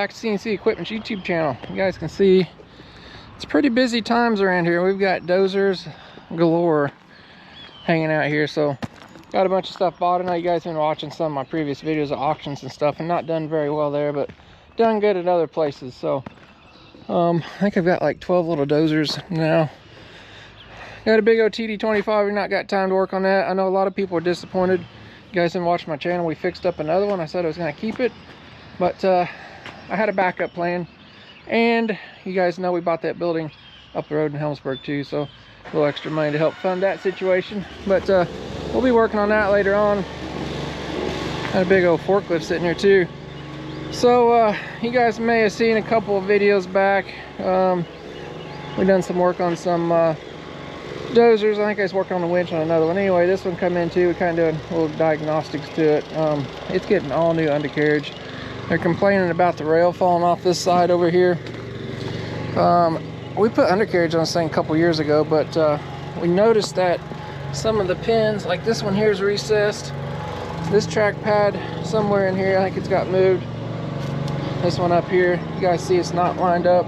back to CNC Equipment's YouTube channel. You guys can see it's pretty busy times around here. We've got dozers galore hanging out here, so got a bunch of stuff bought. I know you guys have been watching some of my previous videos of auctions and stuff and not done very well there, but done good at other places. So I think I've got like 12 little dozers now. Got a big old TD25. We've not got time to work on that. I know a lot of people are disappointed. You guys didn't watch my channel. We fixed up another one. I said I was going to keep it, but I had a backup plan. And you guys know we bought that building up the road in Helmsburg too, so a little extra money to help fund that situation. But we'll be working on that later on. Got a big old forklift sitting here too. So you guys may have seen a couple of videos back. We done some work on some dozers. I think I was working on the winch on another one. Anyway, this one come in too. We kind of doing a little diagnostics to it. It's getting all new undercarriage. They're complaining about the rail falling off this side over here. We put undercarriage on this thing a couple years ago, but we noticed that some of the pins, like this one here, is recessed. This track pad somewhere in here, I think it's got moved. This one up here, you guys see it's not lined up,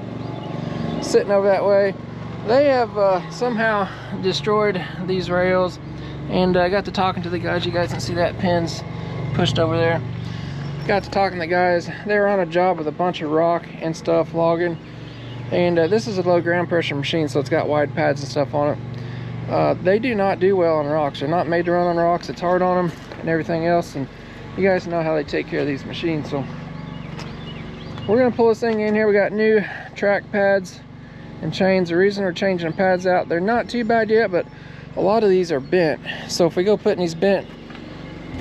sitting over that way. They have somehow destroyed these rails, and I got to talking to the guys. You guys can see that pin's pushed over there. Got to talking to the guys. They were on a job with a bunch of rock and stuff logging, and this is a low ground pressure machine, so it's got wide pads and stuff on it. They do not do well on rocks. They're not made to run on rocks. It's hard on them and everything else, and you guys know how they take care of these machines. So we're gonna pull this thing in here. We got new track pads and chains. The reason we're changing the pads out, they're not too bad yet, but a lot of these are bent. So if we go putting these bent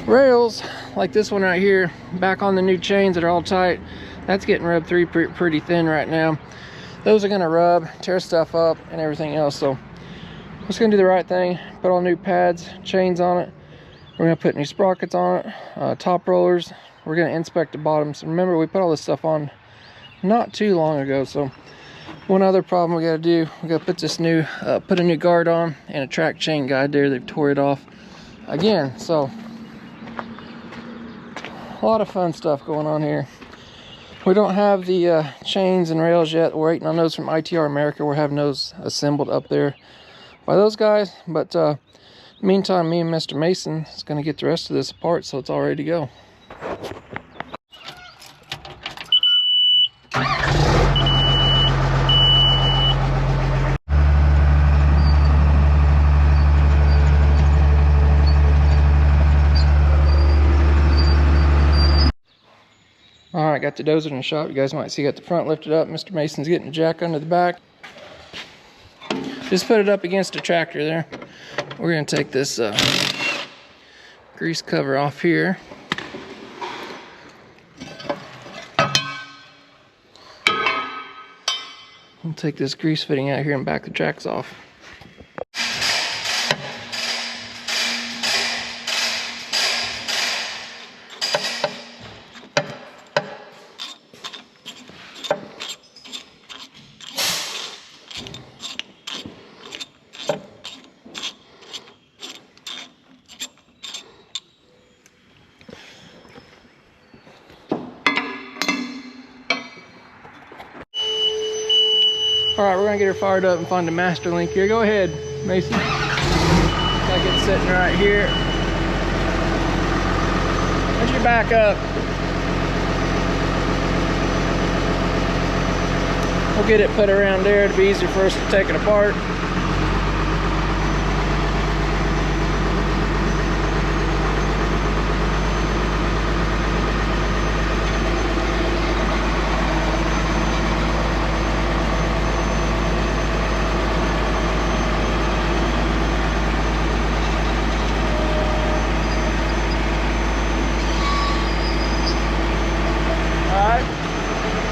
rails like this one right here back on the new chains that are all tight, that's getting rubbed through pretty thin right now. Those are going to rub, tear stuff up and everything else. So we're just going to do the right thing, put all new pads, chains on it. We're going to put new sprockets on it, top rollers. We're going to inspect the bottoms. Remember, we put all this stuff on not too long ago. So one other problem we got to do, we got to put this new put a new guard on and a track chain guide there. They've tore it off again. So a lot of fun stuff going on here. We don't have the chains and rails yet. We're waiting on those from ITR America. We're having those assembled up there by those guys. But meantime, me and Mr. Mason is going to get the rest of this apart, so it's all ready to go. Alright, got the dozer in the shop. You guys might see got the front lifted up. Mr. Mason's getting the jack under the back. Just put it up against the tractor there. We're going to take this grease cover off here. We'll take this grease fitting out here and back the jacks off. Alright, we're going to get her fired up and find the master link here. Go ahead, Mason. Like it's sitting right here. Put your back up. We'll get it put around there. It'll be easier for us to take it apart.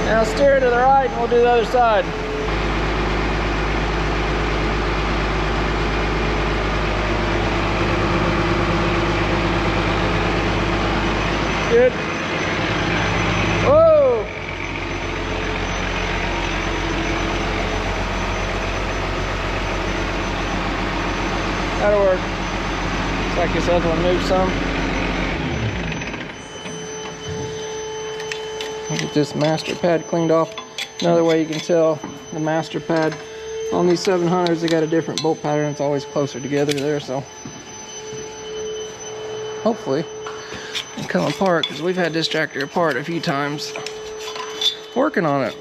Now steer it to the right and we'll do the other side. Good. Whoa! That'll work. Looks like this other one moved some. Get this master pad cleaned off. Another way you can tell the master pad on these 700s, they got a different bolt pattern. It's always closer together there, so hopefully it'll come apart, because we've had this tractor apart a few times working on it.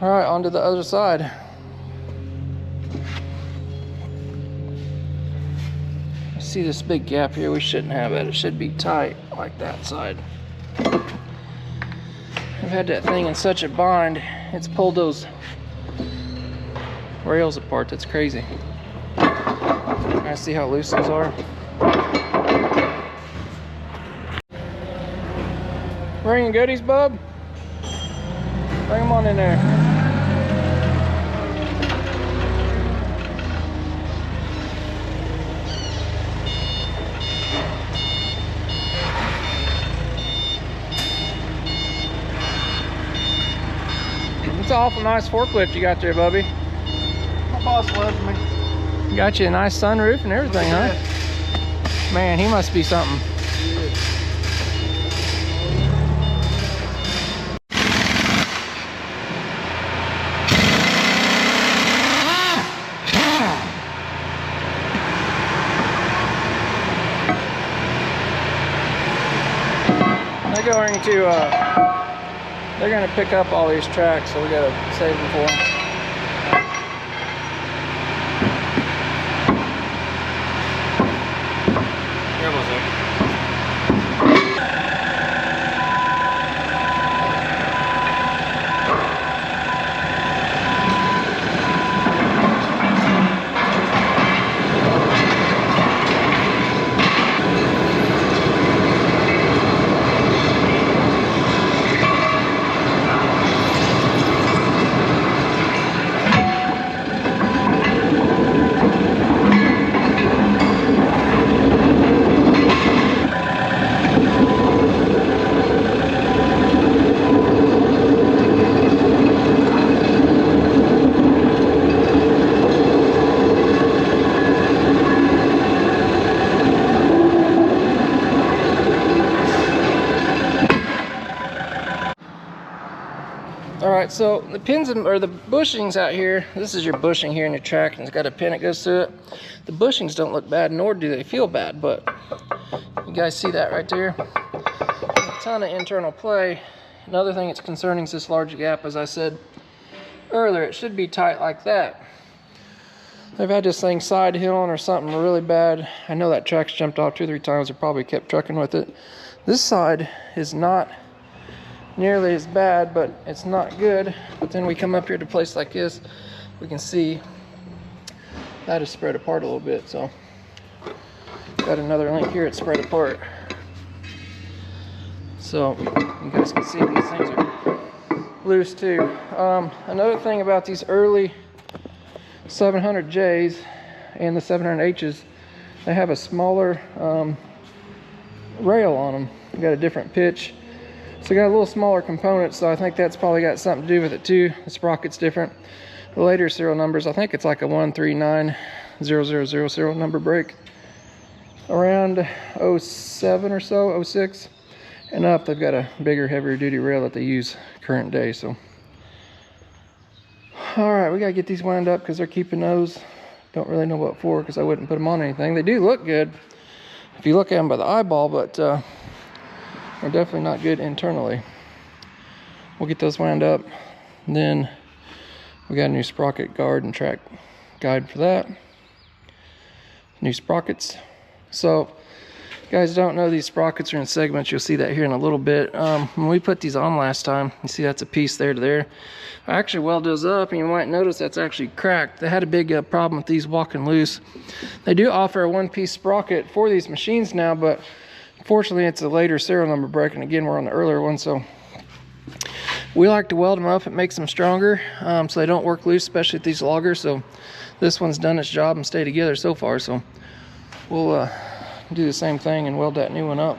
All right, on to the other side. See this big gap here? We shouldn't have it. It should be tight like that side. I've had that thing in such a bind, it's pulled those rails apart. That's crazy. I see how loose those are. Bringing goodies, bub? Bring them on in there. It's an awful nice forklift you got there, Bubby. My boss loves me. Got you a nice sunroof and everything, huh? Man, he must be something. They're going to pick up all these tracks, so we got to save them for them. Here, one second. Alright, so the pins or the bushings out here, this is your bushing here in your track, and it's got a pin that goes through it. The bushings don't look bad, nor do they feel bad, but you guys see that right there? A ton of internal play. Another thing that's concerning is this large gap. As I said earlier, it should be tight like that. They've had this thing side hilling or something really bad. I know that track's jumped off 2 or 3 times. They probably kept trucking with it. This side is not nearly as bad, but it's not good. But then we come up here to a place like this, we can see that is spread apart a little bit. So got another link here, it's spread apart. So you guys can see these things are loose too. Another thing about these early 700Js and the 700Hs, they have a smaller rail on them. You got a different pitch. So we got a little smaller component, so I think that's probably got something to do with it too. The sprocket's different. The later serial numbers, I think it's like a 1390000 number break. Around 07 or so, 06 and up, they've got a bigger, heavier duty rail that they use current day. So, all right, we gotta get these wound up because they're keeping those. Don't really know what for, because I wouldn't put them on anything. They do look good if you look at them by the eyeball, but they're definitely not good internally. We'll get those wound up. And then we got a new sprocket guard and track guide for that. New sprockets. So, if you guys don't know, these sprockets are in segments. You'll see that here in a little bit. When we put these on last time, you see that's a piece there to there. I actually welded those up, and you might notice that's actually cracked. They had a big problem with these walking loose. They do offer a one-piece sprocket for these machines now, but fortunately, it's a later serial number break, and again, we're on the earlier one, so We like to weld them up. It makes them stronger, so they don't work loose, especially with these loggers. So this one's done its job and stayed together so far. So we'll do the same thing and weld that new one up.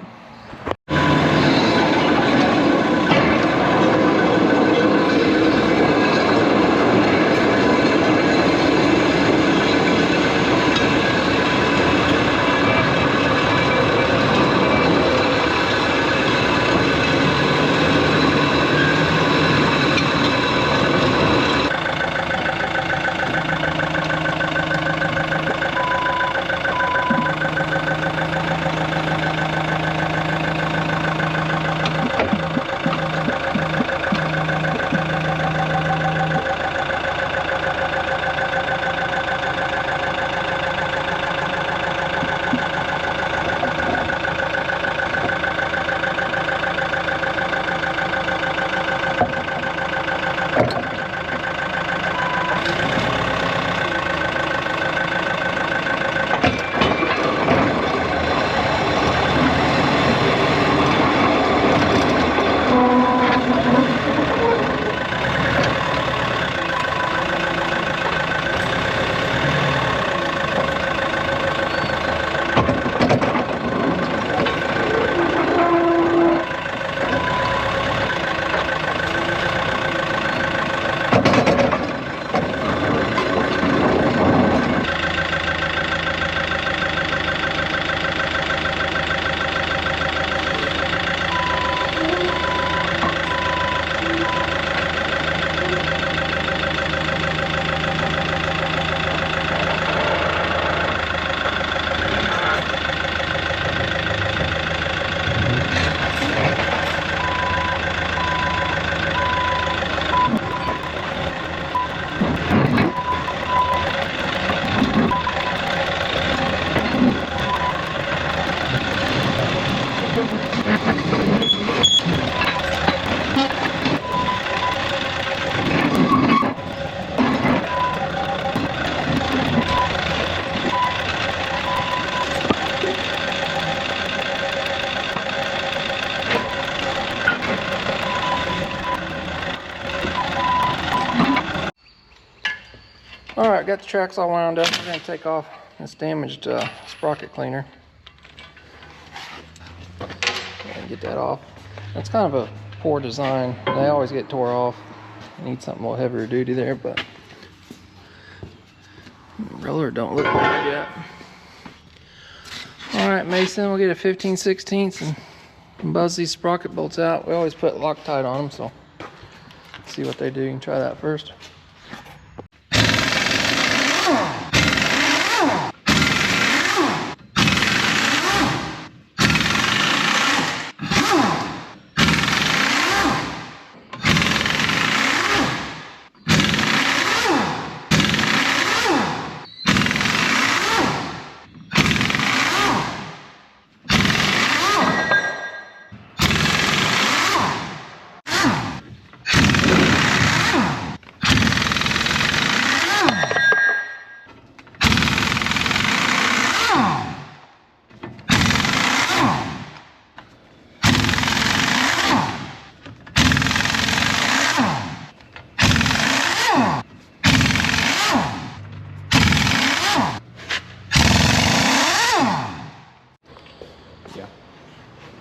Alright, got the tracks all wound up. We're going to take off this damaged sprocket cleaner and get that off. That's kind of a poor design. They always get tore off. Need something a little heavier duty there, but roller don't look bad yet. Alright, Mason, we'll get a 15/16 and buzz these sprocket bolts out. We always put Loctite on them, so let's see what they do. You can try that first.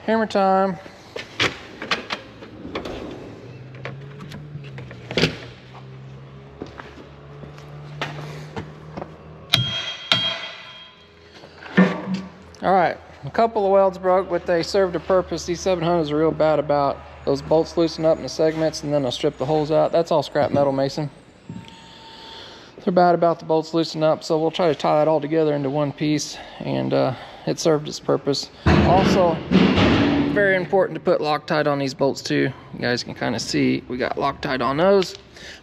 Hammer time. All right, a couple of welds broke, but they served a purpose. These 700s are real bad about those bolts loosen up in the segments and then they'll strip the holes out. That's all scrap metal, Mason. They're bad about the bolts loosen up, so we'll try to tie that all together into one piece, and it served its purpose. Also, very important to put Loctite on these bolts too. You guys can kind of see we got Loctite on those.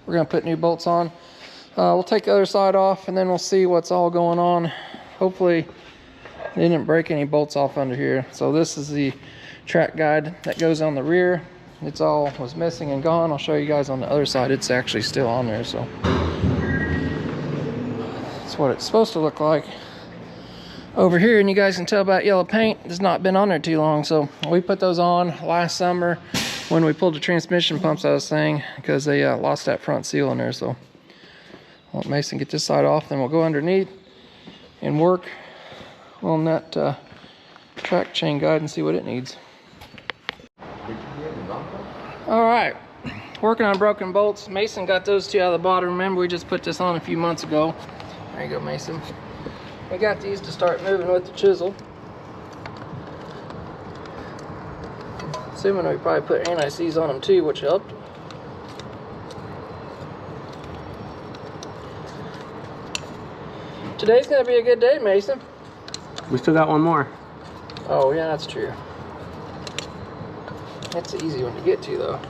We're gonna put new bolts on. We'll take the other side off and then we'll see what's all going on. Hopefully they didn't break any bolts off under here. So this is the track guide that goes on the rear. It's all was missing and gone. I'll show you guys on the other side. It's actually still on there, so that's what it's supposed to look like over here. And you guys can tell about yellow paint. It's not been on there too long, so we put those on last summer. when we pulled the transmission pumps, I was saying, because they lost that front seal in there. So I'll let Mason get this side off, then we'll go underneath and work on that track chain guide and see what it needs. All right, working on broken bolts. Mason got those two out of the bottom. Remember, we just put this on a few months ago. There you go, Mason. We got these to start moving with the chisel. Assuming we probably put anti-seize on them too, which helped. Today's gonna be a good day, Mason. We still got one more. Oh yeah, that's true. That's an easy one to get to though.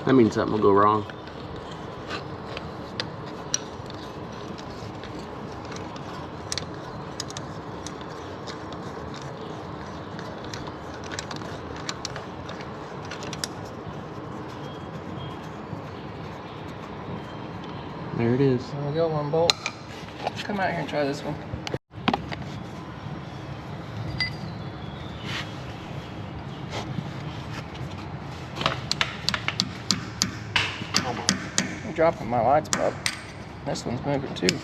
That means something will go wrong. There it is. There we go, one bolt. Come out here and try this one. I'm dropping my lights up. This one's moving too.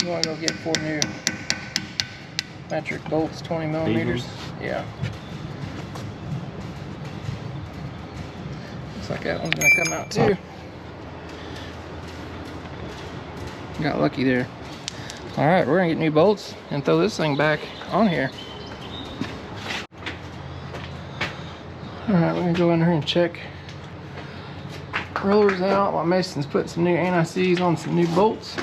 You want to go get 4 new metric bolts, 20 millimeters? Yeah. Looks like that one's going to come out too. Got lucky there. Alright, we're going to get new bolts and throw this thing back on here. Alright, we're going to go in here and check rollers out while Mason's putting some new anti-seize on some new bolts.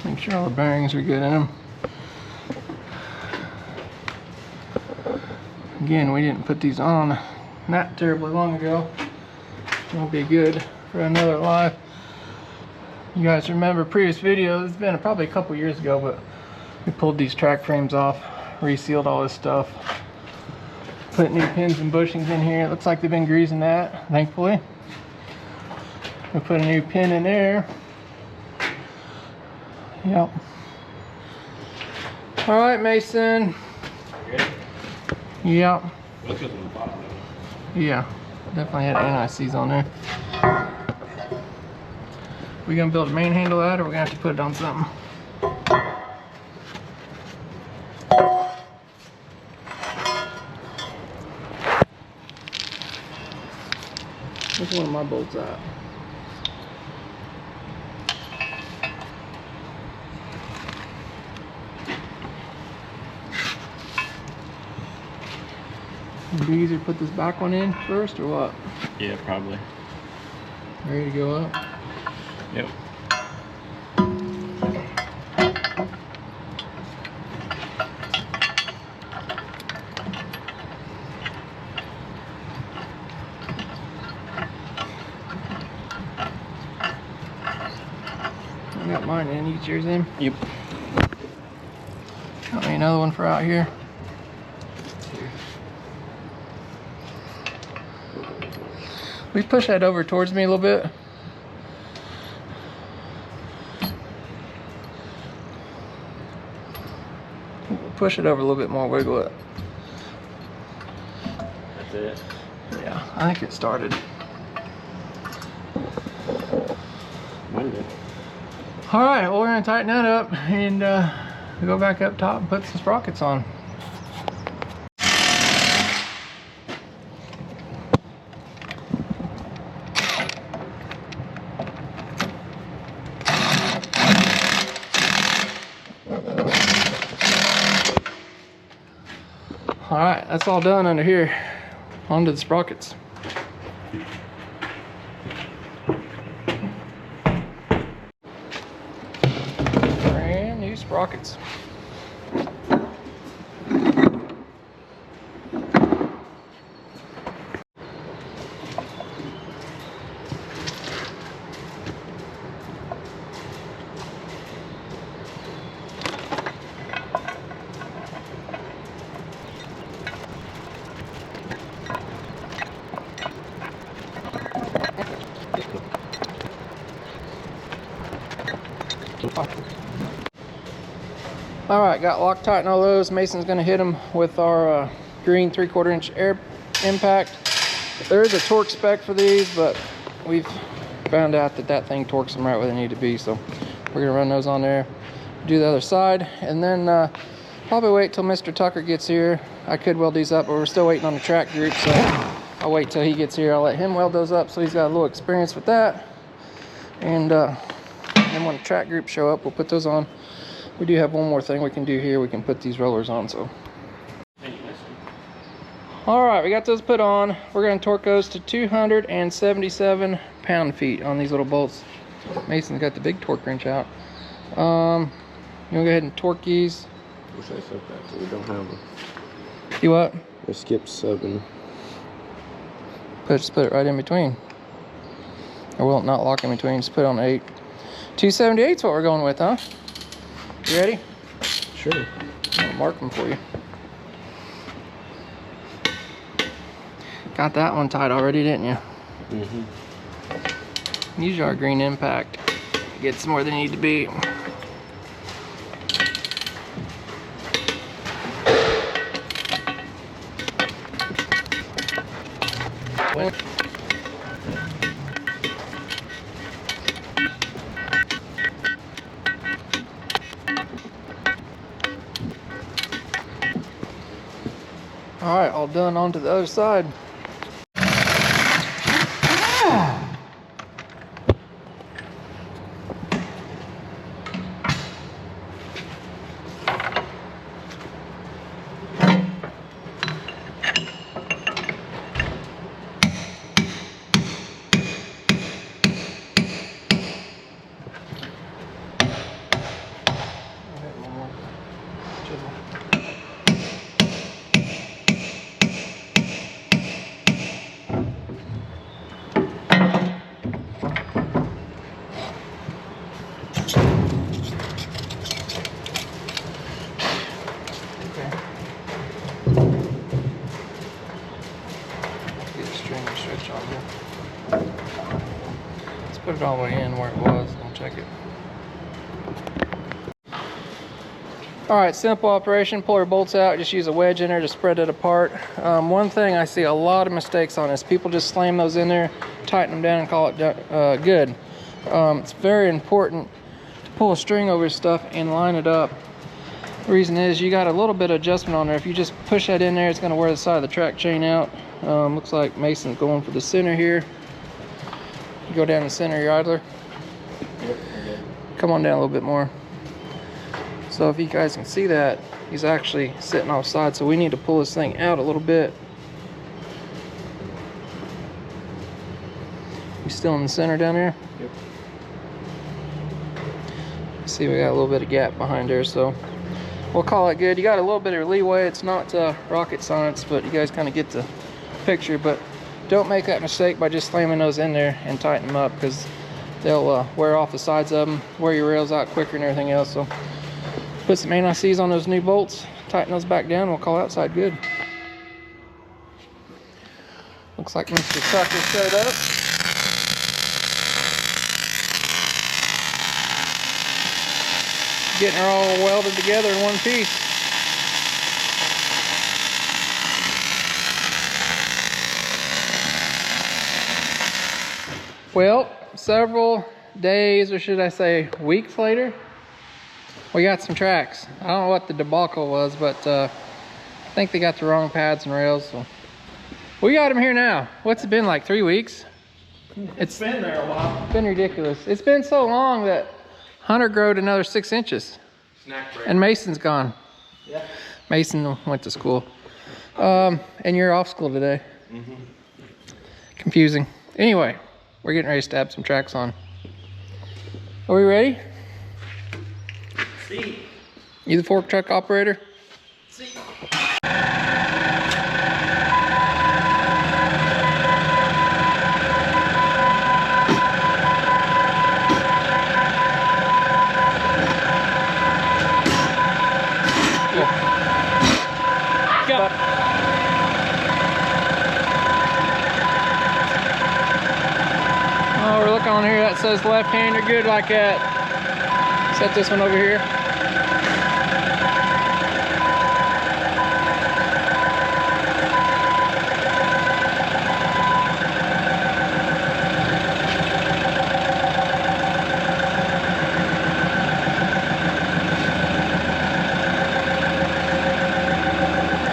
Make sure all the bearings are good in them. Again, we didn't put these on not terribly long ago. It'll be good for another life. You guys remember previous videos, it's been probably a couple years ago, but we pulled these track frames off, resealed all this stuff, put new pins and bushings in here. It looks like they've been greasing that, thankfully. We put a new pin in there. Yep. All right, Mason. Yep. Yeah, definitely had anti-seize on there. We gonna build a main handle out, or we gonna have to put it on something? Where's one of my bolts at? Do you either put this back one in first or what? Yeah, probably. Ready to go up? Yep. I got mine in. You get yours in? Yep. Got me another one for out here. Will you push that over towards me a little bit? Push it over a little bit more, wiggle it. That's it. Yeah, I think it started. Monday. All right, well, we're gonna tighten that up and go back up top and put some sprockets on. All right, that's all done under here. Onto the sprockets. Brand new sprockets. All right, got Loctite in all those. Mason's gonna hit them with our green 3/4 inch air impact. There is a torque spec for these, but we've found out that that thing torques them right where they need to be. So we're gonna run those on there, do the other side, and then probably wait till Mr. Tucker gets here. I could weld these up, but we're still waiting on the track group, so I'll wait till he gets here. I'll let him weld those up so he's got a little experience with that. And then when the track group show up, we'll put those on. We do have one more thing we can do here. We can put these rollers on, so. All right, we got those put on. We're gonna torque those to 277 pound-feet on these little bolts. Mason's got the big torque wrench out. You wanna go ahead and torque these? Wish I said that, so we don't have them. You what? I skipped 7. Just put it right in between. Or will it not lock in between? Just put it on 8. 278's what we're going with, huh? You ready? Sure. I'll mark them for you. Got that one tied already, didn't you? Mm-hmm. Use our green impact. Get some where they need to be. All right, all done. On to the other side. Put it all the way in where it was. I'll check it. All right, simple operation. Pull your bolts out. Just use a wedge in there to spread it apart. One thing I see a lot of mistakes on is people just slam those in there, tighten them down, and call it good. It's very important to pull a string over stuff and line it up. The reason is you got a little bit of adjustment on there. If you just push that in there, it's going to wear the side of the track chain out. Looks like Mason's going for the center here. You go down the center of your idler. Yep. Come on down a little bit more. So if you guys can see that, he's actually sitting offside, so we need to pull this thing out a little bit. You still in the center down there? Yep. See, we got a little bit of gap behind there, so we'll call it good. You got a little bit of leeway. It's not rocket science, but you guys kind of get the picture. But don't make that mistake by just slamming those in there and tighten them up, because they'll wear off the sides of them, wear your rails out quicker and everything else. So put some anti-seize on those new bolts, tighten those back down, we'll call outside good. Looks like Mr. Tucker showed up. Getting her all welded together in one piece. Well, several days, or should I say weeks later, we got some tracks. I don't know what the debacle was, but I think they got the wrong pads and rails. So we got them here now. What's it been, like 3 weeks? It's been there a while. It's been ridiculous. It's been so long that Hunter growed another 6 inches. Snack break. And Mason's gone. Yeah. Mason went to school. And you're off school today. Confusing. Anyway, we're getting ready to stab some tracks on. Are we ready? See. You the fork truck operator? See. Go. Oh, we're looking on here that says left hand. You're good like that. Set this one over here.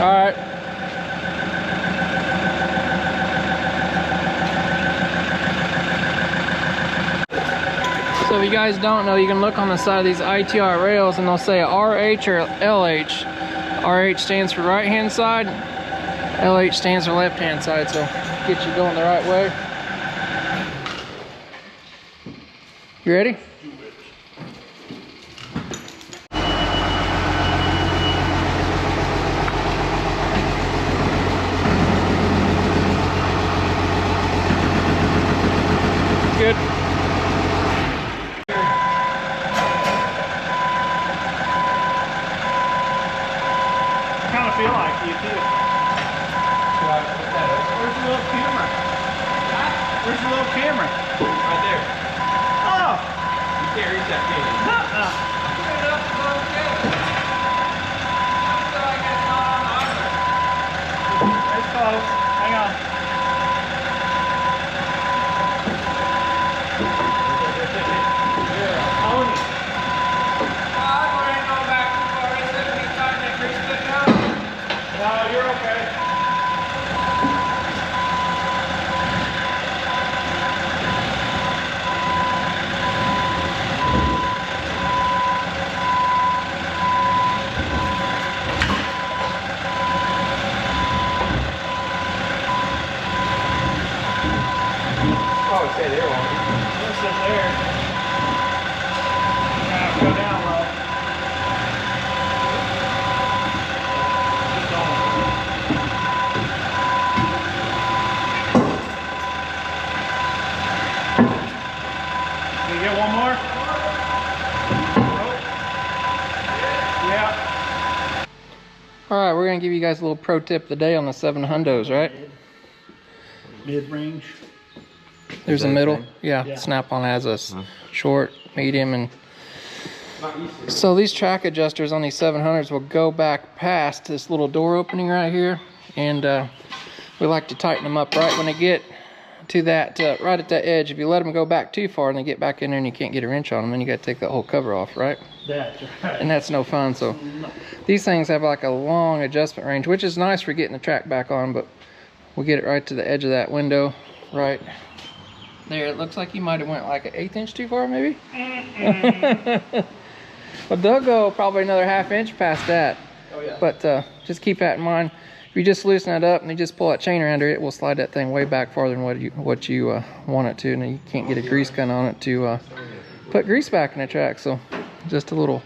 All right. So if you guys don't know, you can look on the side of these ITR rails and they'll say RH or LH. RH stands for right hand side, LH stands for left hand side, so get you going the right way. You ready? Good. Kind of feel like you too. Where's the little camera? Where's the little camera? Right there. Oh! You can't reach that camera. It's close. Hang on. No, you're okay. Oh, stay there, won't you? Just sit there. Now go down low. Just on. Can you get one more? Oh. Yeah. All right, we're gonna give you guys a little pro tip of the day on the 7 hundos, right? Mid-range. There's a that middle. thing? Yeah, Snap-on has a short, medium, and Not used to. so these track adjusters on these 700s will go back past this little door opening right here, and we like to tighten them up right when they get to that, right at that edge. If you let them go back too far and they get back in there and you can't get a wrench on them, then you got to take that whole cover off, right? That's right. And that's no fun. So these things have like a long adjustment range, which is nice for getting the track back on, but we'll get it right to the edge of that window right there. It looks like you might have went like an 1/8 inch too far, maybe. Well, they'll go probably another 1/2 inch past that. Oh, yeah. But just keep that in mind. If you just loosen that up and you just pull that chain around it will slide that thing way back farther than what you want it to, and you can't get a grease gun on it to put grease back in the track. So just a little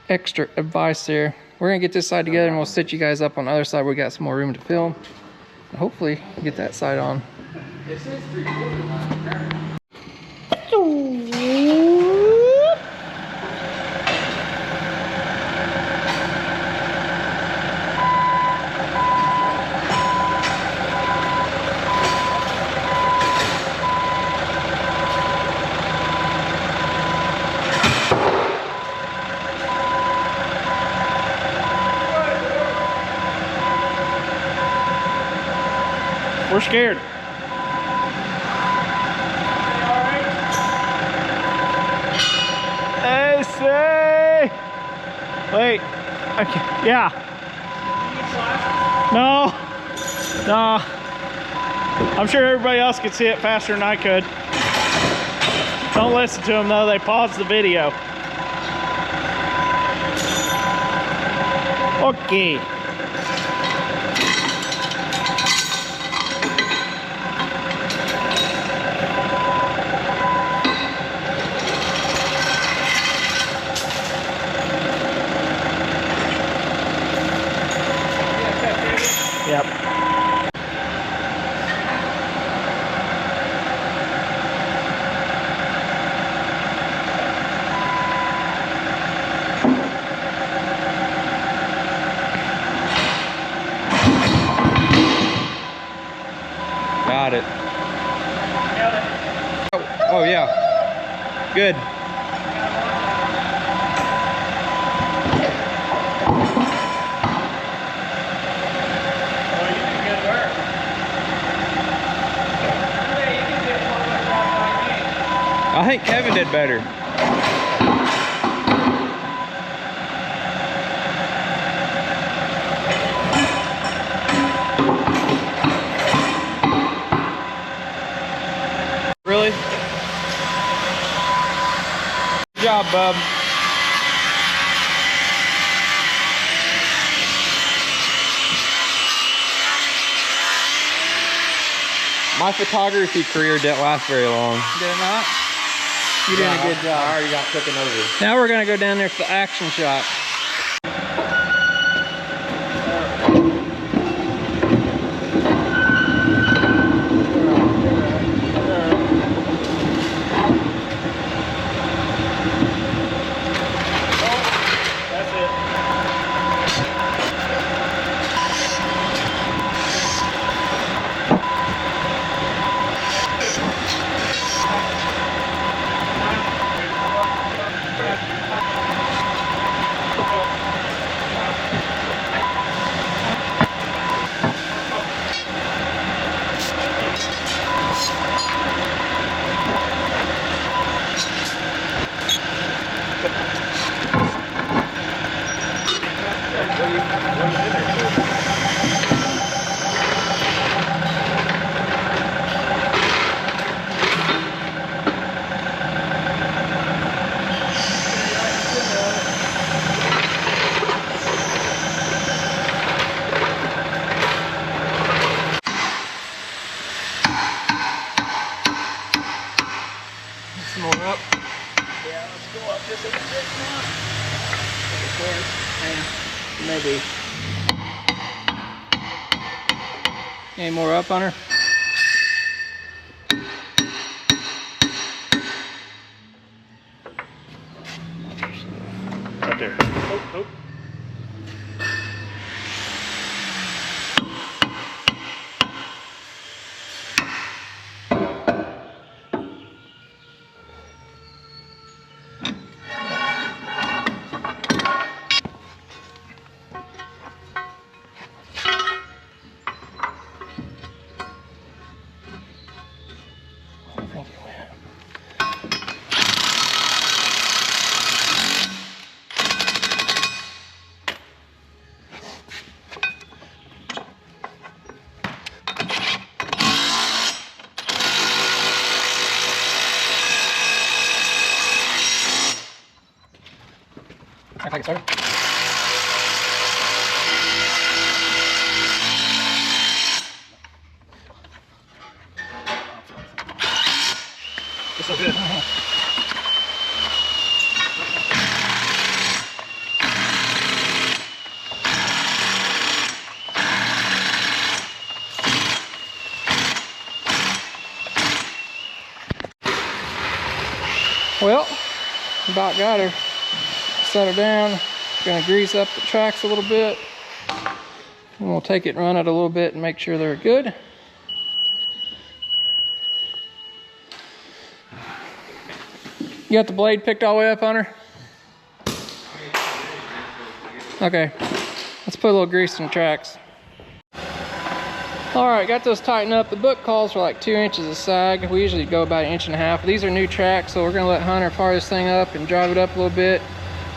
extra advice there. We're gonna get this side together and we'll sit you guys up on the other side. We got some more room to film. And hopefully get that side on. It says 3/4. We're scared. Hey, say. Wait. Okay. Yeah. No. No. I'm sure everybody else could see it faster than I could. Don't listen to them though. They paused the video. Okay. Got it. Oh yeah. Good. I think Kevin did better. Really? Good job, bub. My photography career didn't last very long. Did it not? You did a good job. I already got taken over. Now we're gonna go down there for the action shot. That's it. Some more up. Yeah, let's go up just a bit now. Maybe. Any more up on her? Right there. Oh, oh. I think so. It's so good. Well, about got her. Set her down. Gonna grease up the tracks a little bit. And we'll take it and run it a little bit and make sure they're good. You got the blade picked all the way up on her? Okay, let's put a little grease in the tracks. All right, got those tightened up. The book calls for like 2 inches of sag. We usually go about 1.5 inches. These are new tracks, so we're gonna let Hunter fire this thing up and drive it up a little bit.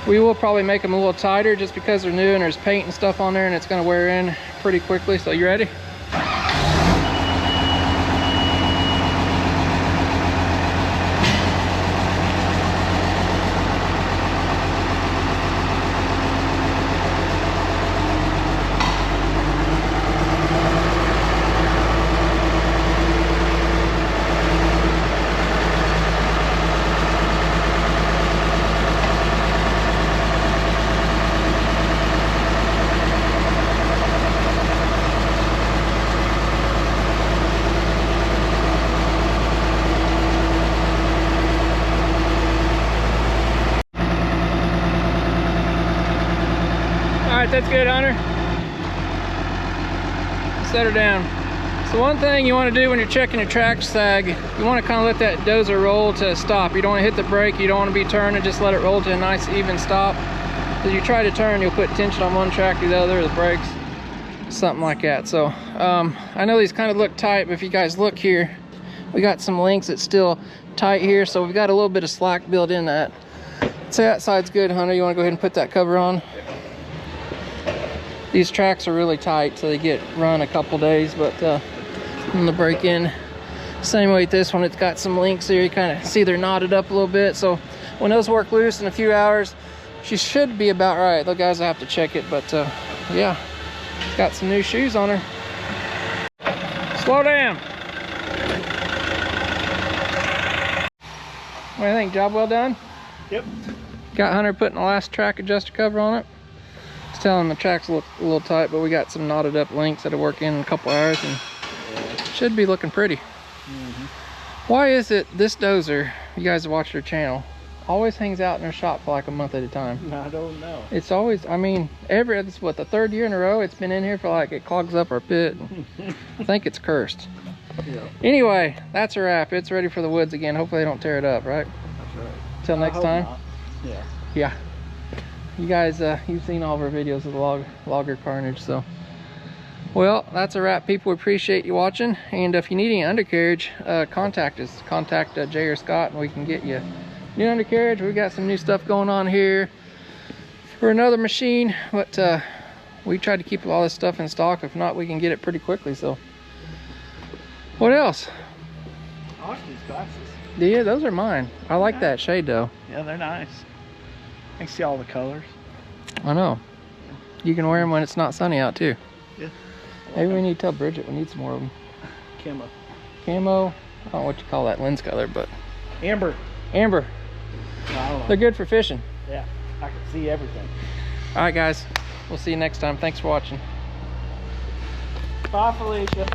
We will probably make them a little tighter just because they're new and there's paint and stuff on there and it's gonna wear in pretty quickly. So you ready? All right, that's good, Hunter. Set her down. So one thing you want to do when you're checking your track sag, you want to kind of let that dozer roll to a stop. You don't want to hit the brake, you don't want to be turning, just let it roll to a nice even stop. As you try to turn, you'll put tension on one track or the other, the brakes, something like that. So I know these kind of look tight, but if you guys look here, we got some links that's still tight here, so we've got a little bit of slack built in that. So that side's good, Hunter. You want to go ahead and put that cover on? These tracks are really tight, so they get run a couple days, but on the break in, same way with this one, it's got some links here. You kind of see they're knotted up a little bit, so when those work loose in a few hours, she should be about right. The guys will have to check it, but yeah, got some new shoes on her. Slow down. What do you think? Job well done? Yep. Got Hunter putting the last track adjuster cover on it. It's telling the tracks look a little tight, but we got some knotted up links that'll work in a couple hours and should be looking pretty. Why is it this dozer, you guys watch their channel, always hangs out in their shop for like a month at a time? I don't know. It's always, I mean, this is what, the third year in a row it's been in here for like, it clogs up our pit. I think it's cursed. Yeah. Anyway, that's a wrap. It's ready for the woods again. Hopefully they don't tear it up, right? That's right. Till next time. Yeah. Yeah. You guys, you've seen all of our videos of the logger carnage, so. Well, that's a wrap, people. We appreciate you watching. And if you need any undercarriage, contact us. Contact Jay or Scott and we can get you new undercarriage. We've got some new stuff going on here for another machine, but we tried to keep all this stuff in stock. If not, we can get it pretty quickly, so. What else? I like these glasses. Yeah, those are mine. I like that shade though. Yeah, they're nice. I can see all the colors. I know. You can wear them when it's not sunny out too. Yeah. Maybe we need to tell Bridget we need some more of them. Camo. Camo. I don't know what you call that lens color, but Amber. amber. I don't know. They're good for fishing. Yeah, I can see everything. All right, guys. We'll see you next time. Thanks for watching. Bye, Felicia.